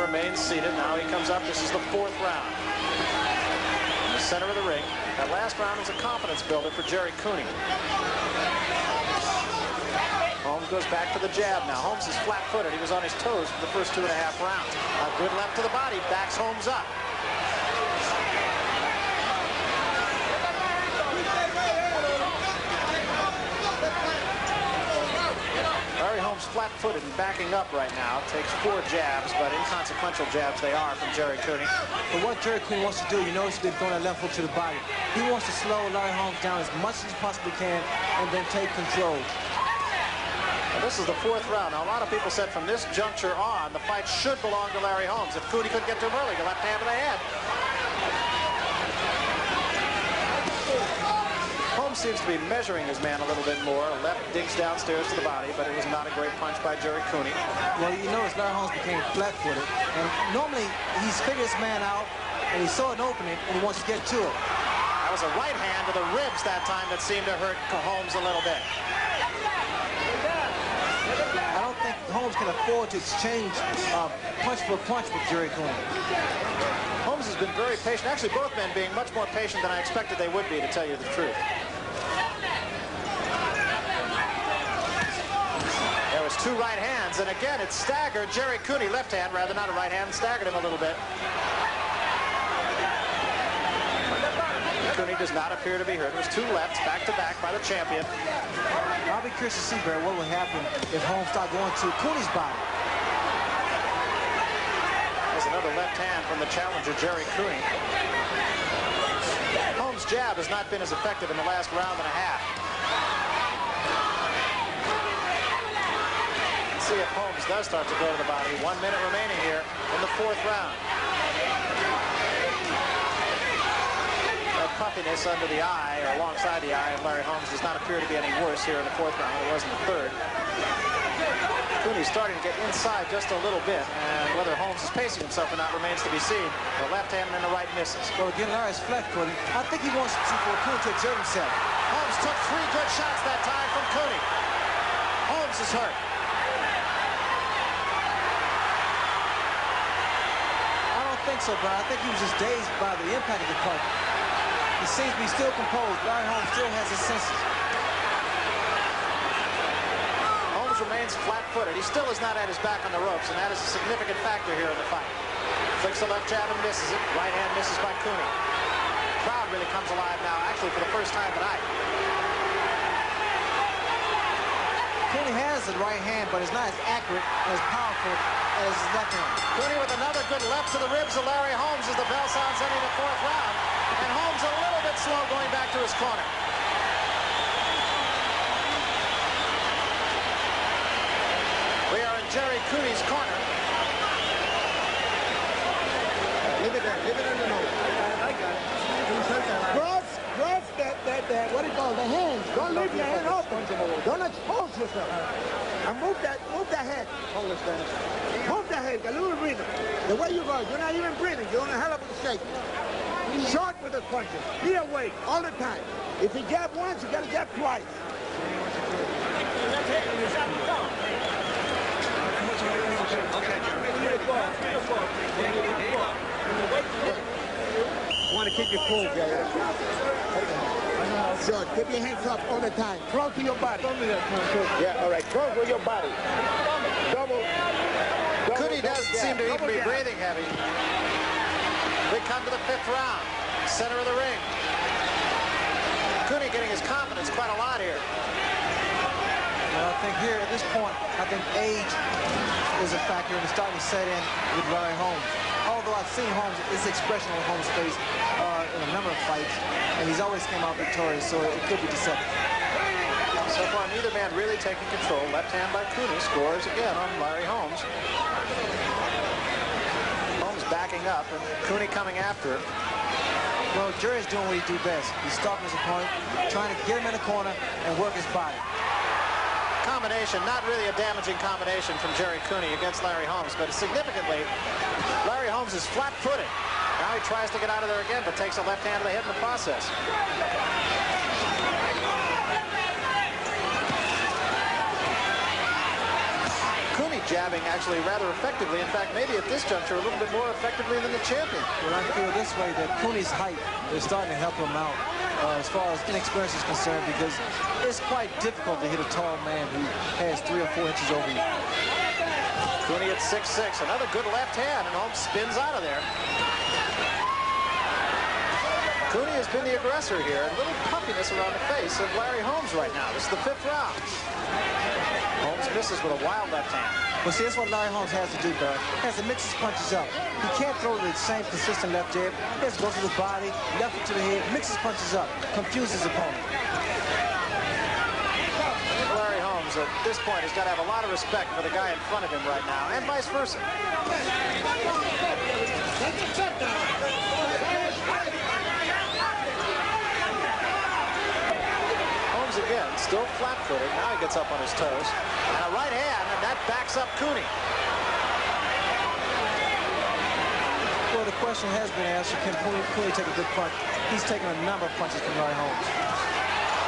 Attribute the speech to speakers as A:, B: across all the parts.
A: remains seated. Now he comes up. This is the 4th round. In the center of the ring. That last round was a confidence builder for Gerry Cooney. Holmes goes back to the jab now. Holmes is flat-footed. He was on his toes for the first 2.5 rounds. A good left to the body. Backs Holmes up. Larry Holmes flat-footed and backing up right now. Takes 4 jabs, but inconsequential jabs they are from Gerry Cooney.
B: But what Gerry Cooney wants to do, you notice he's throwing that left hook to the body. He wants to slow Larry Holmes down as much as he possibly can and then take control.
A: Well, this is the 4th round. Now, a lot of people said from this juncture on, the fight should belong to Larry Holmes. If Cooney couldn't get to him early, the left hand to the head. Holmes seems to be measuring his man a little bit more. Left digs downstairs to the body, but it was not a great punch by Gerry Cooney.
B: Well, you notice Larry Holmes became flat-footed, and normally he's figured his man out, and he saw an opening, and he wants to get to it.
A: That was a right hand to the ribs that time that seemed to hurt Holmes a little bit.
B: I don't think Holmes can afford to exchange punch for punch with Gerry Cooney.
A: Holmes has been very patient. Actually, both men being much more patient than I expected they would be, to tell you the truth. There was 2 right hands, and again, it staggered Gerry Cooney. Left hand, rather not a right hand, staggered him a little bit. Cooney does not appear to be hurt. It was 2 lefts back-to-back by the champion.
B: I'll be curious to see, Barry, what would happen if Holmes started going to Cooney's body.
A: There's another left hand from the challenger, Gerry Cooney. Holmes' jab has not been as effective in the last round and a half. Let's see if Holmes does start to go to the body. 1 minute remaining here in the 4th round. That puffiness under the eye, or alongside the eye, of Larry Holmes does not appear to be any worse here in the 4th round than it was in the 3rd. Cooney's starting to get inside just a little bit, and whether Holmes is pacing himself or not remains to be seen. The left hand and the right misses.
B: Well, again, Larry's flat-footed. I think he wants for Cooney to exert himself.
A: Holmes took 3 good shots that time from Cooney. Holmes is hurt.
B: I don't think so, Brian. I think he was just dazed by the impact of the punch. He seems to be still composed. Larry Holmes still has his senses.
A: Remains flat-footed. He still is not at his back on the ropes, and that is a significant factor here in the fight. Flicks the left jab and misses it. Right hand misses by Cooney. Crowd really comes alive now, actually for the first time tonight.
B: Cooney has the right hand, but it's not as accurate and as powerful as his left hand.
A: Cooney with another good left to the ribs of Larry Holmes as the bell sounds ending the 4th round, and Holmes a little bit slow going back to his corner. We are in Gerry Cooney's corner.
C: Leave it there. Leave it in the nose. I got it. Cross that, what do you call it, the hands. Don't leave your hand open. Don't expose yourself. And move that head. Move that head, a little breathing. The way you go, you're not even breathing. You're in a hell of a shape. Short with the punches. Be awake all the time. If you jab once, you got to jab twice. You want to keep your cool, Gerry. Good. Keep your hands up all the time. Close to your body. Yeah, all right. Close with your body. Double.
A: Cooney doesn't seem to even be breathing heavy. We come to the 5th round. Center of the ring. Cooney getting his confidence quite a lot here.
B: Well, I think here at this point, I think age is a factor, and it's starting to set in with Larry Holmes. Although I've seen Holmes, his expression on Holmes' face in a number of fights, and he's always came out victorious, so it could be deceptive.
A: So far, neither man really taking control. Left hand by Cooney scores again on Larry Holmes. Holmes backing up, and Cooney coming after him.
B: Well, Gerry's doing what he do best. He's stopping his opponent, trying to get him in the corner and work his body.
A: Combination, not really a damaging combination from Gerry Cooney against Larry Holmes, but significantly, Larry Holmes is flat-footed. Now he tries to get out of there again, but takes a left hand to the head in the process. Cooney Cooney jabbing actually rather effectively. In fact, maybe at this juncture a little bit more effectively than the champion.
B: Well, I feel this way that Cooney's height is starting to help him out as far as inexperience is concerned, because it's quite difficult to hit a tall man who has 3 or 4 inches over you.
A: Cooney at 6'6", another good left hand, and Holmes spins out of there. Cooney has been the aggressor here. A little puffiness around the face of Larry Holmes right now. This is the 5th round. Holmes misses with a wild left hand.
B: Well, see, that's what Larry Holmes has to do, Barry. He has to mix his punches up. He can't throw the same consistent left jab. He has to go to the body, left to the head, mix his punches up, confuse his opponent.
A: Larry Holmes, at this point, has got to have a lot of respect for the guy in front of him right now, and vice versa. Holmes again, still flat-footed. Now he gets up on his toes. And a right hand, and that backs up Cooney.
B: Well, the question has been asked, can Cooney take a good punch? He's taken a number of punches from Larry Holmes.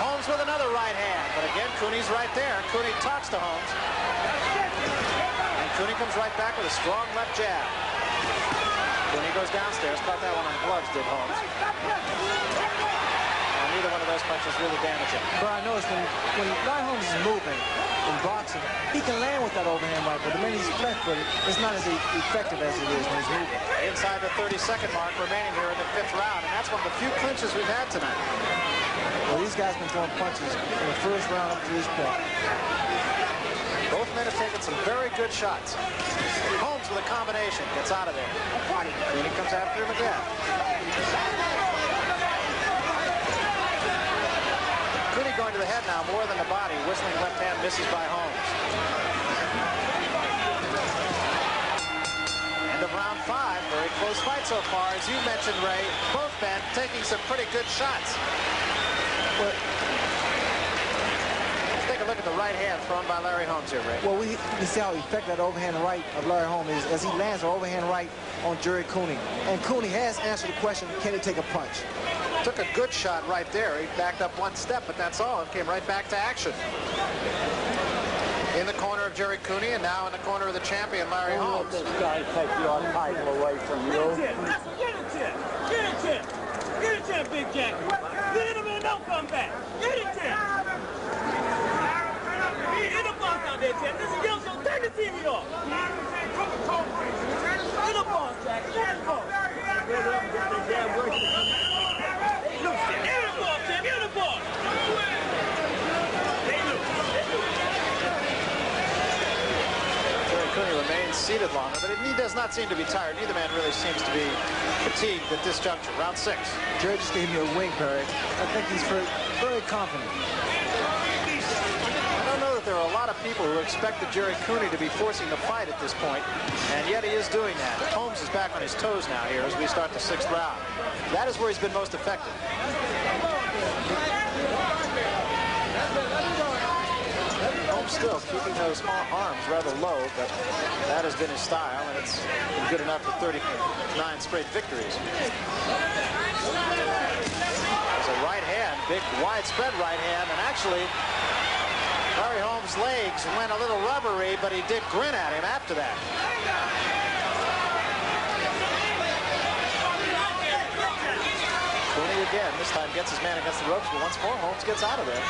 A: Holmes with another right hand, but again, Cooney's right there. Cooney talks to Holmes. And Cooney comes right back with a strong left jab. Cooney goes downstairs, caught that one on gloves, did Holmes. And neither one of those punches really damage him.
B: But I noticed when Larry Holmes is moving in boxing, he can land with that overhand right, but the minute he's flat-footed, it's not as effective as it is when he's moving.
A: Inside the 30-second mark remaining here in the 5th round, and that's one of the few clinches we've had tonight.
B: Well, these guys have been throwing punches in the 1st round up to this point.
A: Both men have taken some very good shots. Holmes with a combination, gets out of there. Cooney comes after him again. Cooney going to the head now more than the body. Whistling left hand misses by Holmes. End of round 5. Very close fight so far. As you mentioned, Ray, both men taking some pretty good shots.
B: Well,
A: let's take a look at the right hand thrown by Larry Holmes here, Ray.
B: Well, we see how effective that overhand right of Larry Holmes is as he lands an overhand right on Gerry Cooney. And Cooney has answered the question, can he take a punch?
A: Took a good shot right there. He backed up 1 step, but that's all. It came right back to action. In the corner of Gerry Cooney, and now in the corner of the champion, Larry Holmes.
D: This guy take your title away from you.
E: Get a chip! Get a chip! Get a chip, Big Jack! Get him and don't come back! Get a chip! Get a boss out there, Jack! This is your show! Turn the TV off! Get a boss, Jack! Get a boss!
A: Cooney remains seated longer, but he does not seem to be tired. Neither man really seems to be fatigued at this juncture. Round 6.
B: Gerry just gave me a wink, Barry. I think he's very confident.
A: I don't know that there are a lot of people who expected Gerry Cooney to be forcing the fight at this point, and yet he is doing that. Holmes is back on his toes now here as we start the 6th round. That is where he's been most effective. Holmes still keeping those arms rather low, but that has been his style, and it's been good enough for 39 straight victories. There's a right hand, big widespread right hand, and actually Larry Holmes' legs went a little rubbery, but he did grin at him after that. Cooney again, this time gets his man against the ropes, but once more Holmes gets out of there.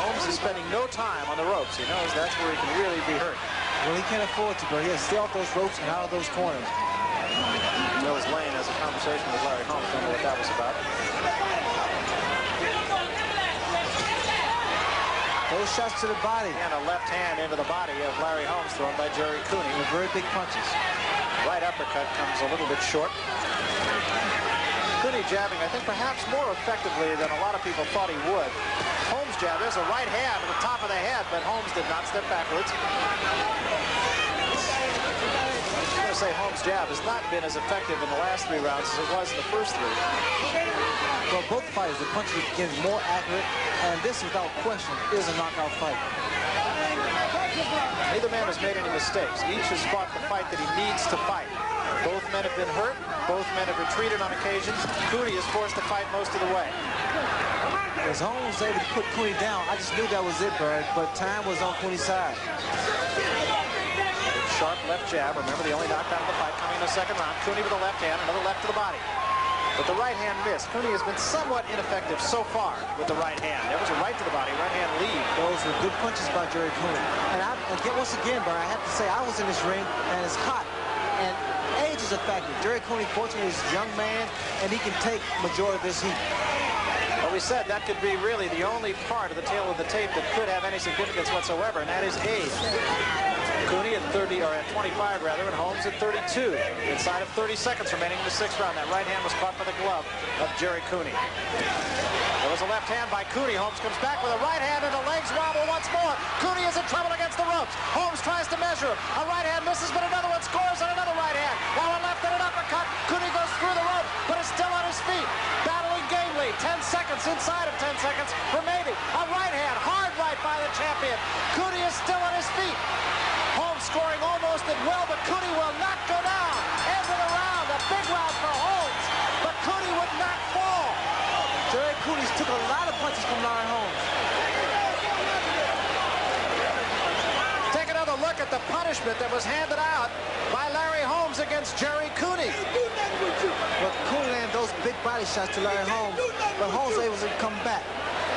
A: Holmes is spending no time on the ropes. He knows that's where he can really be hurt.
B: Well, he can't afford to, but he has to stay off those ropes and out of those corners.
A: Mills Lane has a conversation with Larry Holmes. Don't know what that was about.
B: Those shots to the body.
A: And a left hand into the body of Larry Holmes thrown by Gerry Cooney.
B: With very big punches.
A: Right uppercut comes a little bit short. Cooney jabbing, I think, perhaps more effectively than a lot of people thought he would. Holmes jab, there's a right hand to the top of the head, but Holmes did not step backwards. I'm going to say Holmes' jab has not been as effective in the last 3 rounds as it was in the first 3.
B: Well, both fighters, the punches are getting more accurate, and this, without question, is a knockout fight.
A: Neither man has made any mistakes. Each has fought the fight that he needs to fight. Both men have been hurt. Both men have retreated on occasions. Cooney is forced to fight most of the way.
B: As Holmes was able to put Cooney down, I just knew that was it, Bird, but time was on Cooney's side.
A: sharp left jab. Remember, the only knockdown of the fight coming in the second round. Cooney with a left hand, another left to the body. But the right hand missed. Cooney has been somewhat ineffective so far with the right hand. There was a right to the body, right hand lead.
B: Those were good punches by Gerry Cooney. And once again, Barry, I have to say, I was in this ring, and it's hot. And age is a factor. Gerry Cooney, fortunately, is a young man, and he can take majority of this heat.
A: Well, we said that could be really the only part of the tail of the tape that could have any significance whatsoever, and that is age. Cooney at 30, or at 25 rather, and Holmes at 32. Inside of 30 seconds remaining in the sixth round. That right hand was caught by the glove of Gerry Cooney. There was a left hand by Cooney. Holmes comes back with a right hand, and the legs wobble once more. Cooney is in trouble against the ropes. Holmes tries to measure him. A right hand misses, but another one scores, and another right hand. Now a left and an uppercut. Cooney goes through the ropes, but is still on his feet. Battling gamely. 10 seconds, inside of 10 seconds remaining. A right hand, hard right by the champion. Cooney is still on his feet. Holmes scoring almost at will, but Cooney will not go down. End of the round, a big round for Holmes, but Cooney would not fall.
B: Gerry Cooney took a lot of punches from Larry Holmes.
A: Take another look at the punishment that was handed out by Larry Holmes against Gerry Cooney.
B: But Cooney landed those big body shots to Larry Holmes, but Holmes was able to come back.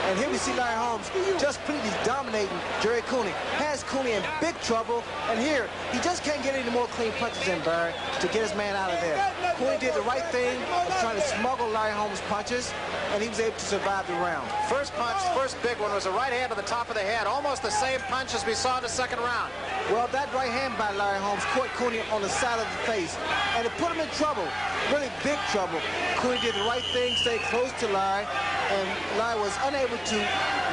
B: And here we see Larry Holmes just completely dominating Gerry Cooney. Has Cooney in big trouble. And here, he just can't get any more clean punches in, Barry, to get his man out of there. Cooney did the right thing of trying to smuggle Larry Holmes' punches, and he was able to survive the round.
A: First punch, first big one, was a right hand to the top of the head. Almost the same punch as we saw in the second round.
B: Well, that right hand by Larry Holmes caught Cooney on the side of the face, and it put him in trouble, really big trouble. Cooney did the right thing, stayed close to Larry, and Larry was unable to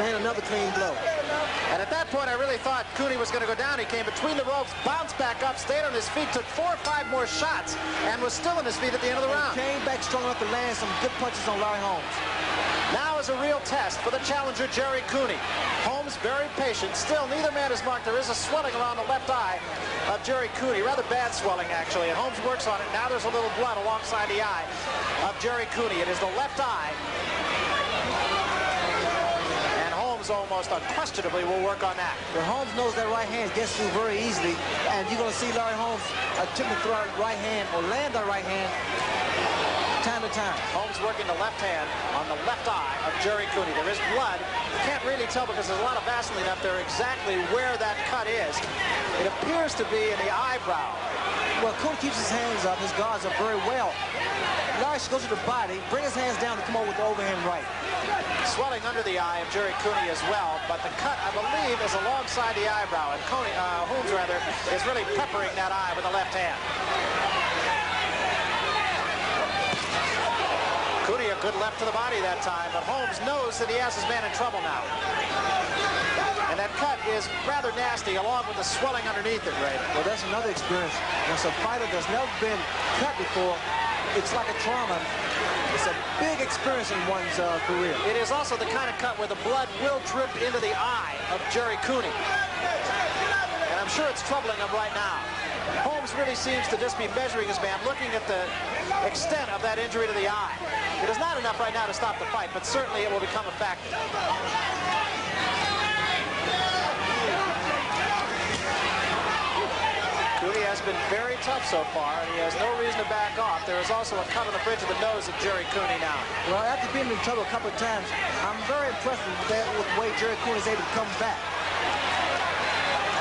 B: land another clean blow.
A: And at that point, I really thought Cooney was going to go down. He came between the ropes, bounced back up, stayed on his feet, took 4 or 5 more shots, and was still on his feet at the end of the round.
B: Came back strong enough to land some good punches on Larry Holmes.
A: Now is a real test for the challenger, Gerry Cooney. Holmes very patient. Still, neither man is marked. There is a swelling around the left eye of Gerry Cooney. Rather bad swelling, actually. And Holmes works on it. Now there's a little blood alongside the eye of Gerry Cooney. It is the left eye. And Holmes almost unquestionably will work on that.
B: Well, Holmes knows that right hand gets through very easily. And you're going to see Larry Holmes attempt to throw that right hand or land that right hand time to time.
A: Holmes working the left hand on the left eye of Gerry Cooney. There is blood. You can't really tell because there's a lot of Vaseline up there exactly where that cut is. It appears to be in the eyebrow.
B: Well, Cooney keeps his hands up. His guards are very well. Larry should go to the body, bring his hands down to come over with the overhand right.
A: Swelling under the eye of Gerry Cooney as well, but the cut, I believe, is alongside the eyebrow. And Holmes, rather, is really peppering that eye with the left hand. Cooney a good left to the body that time, but Holmes knows that he has his man in trouble now. And that cut is rather nasty, along with the swelling underneath it, Ray.
B: Well, that's another experience. As a fighter that's never been cut before, it's like a trauma. It's a big experience in one's career.
A: It is also the kind of cut where the blood will drip into the eye of Gerry Cooney. And I'm sure it's troubling him right now. Holmes really seems to just be measuring his man, looking at the extent of that injury to the eye. It is not enough right now to stop the fight, but certainly it will become a factor. Cooney has been very tough so far, and he has no reason to back off. There is also a cut on the bridge of the nose of Gerry Cooney now.
B: Well, after being in trouble a couple of times, I'm very impressed with the way Gerry Cooney is able to come back.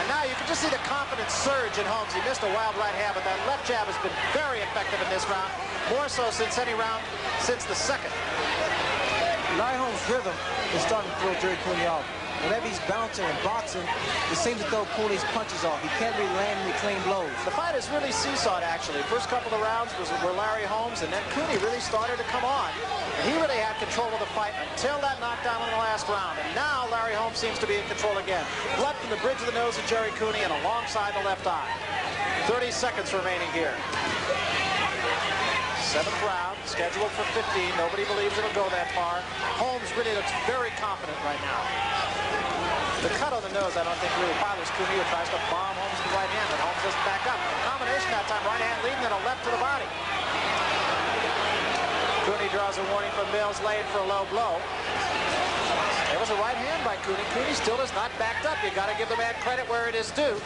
A: And now you can just see the confidence surge in Holmes. He missed a wild right hand, but that left jab has been very effective in this round, more so since any round since the second.
B: Larry Holmes' rhythm is starting to throw Gerry Cooney off. Whenever he's bouncing and boxing, it seems to throw Cooney's punches off. He can't really land any clean blows.
A: The fight is really seesawed, actually. First couple of rounds were Larry Holmes, and then Cooney really started to come on. And he really had control of the fight until that knockdown in the last round. And now Larry Holmes seems to be in control again. Blood from the bridge of the nose of Gerry Cooney and alongside the left eye. 30 seconds remaining here. 7th round, scheduled for 15. Nobody believes it'll go that far. Holmes really looks very confident right now. The cut on the nose, I don't think really bothers Cooney, who tries to bomb Holmes with the right hand, but Holmes doesn't back up. Combination that time, right hand leading and a left to the body. Cooney draws a warning from Mills, laid for a low blow. There was a right hand by Cooney. Cooney still is not backed up. You got to give the man credit where it is due.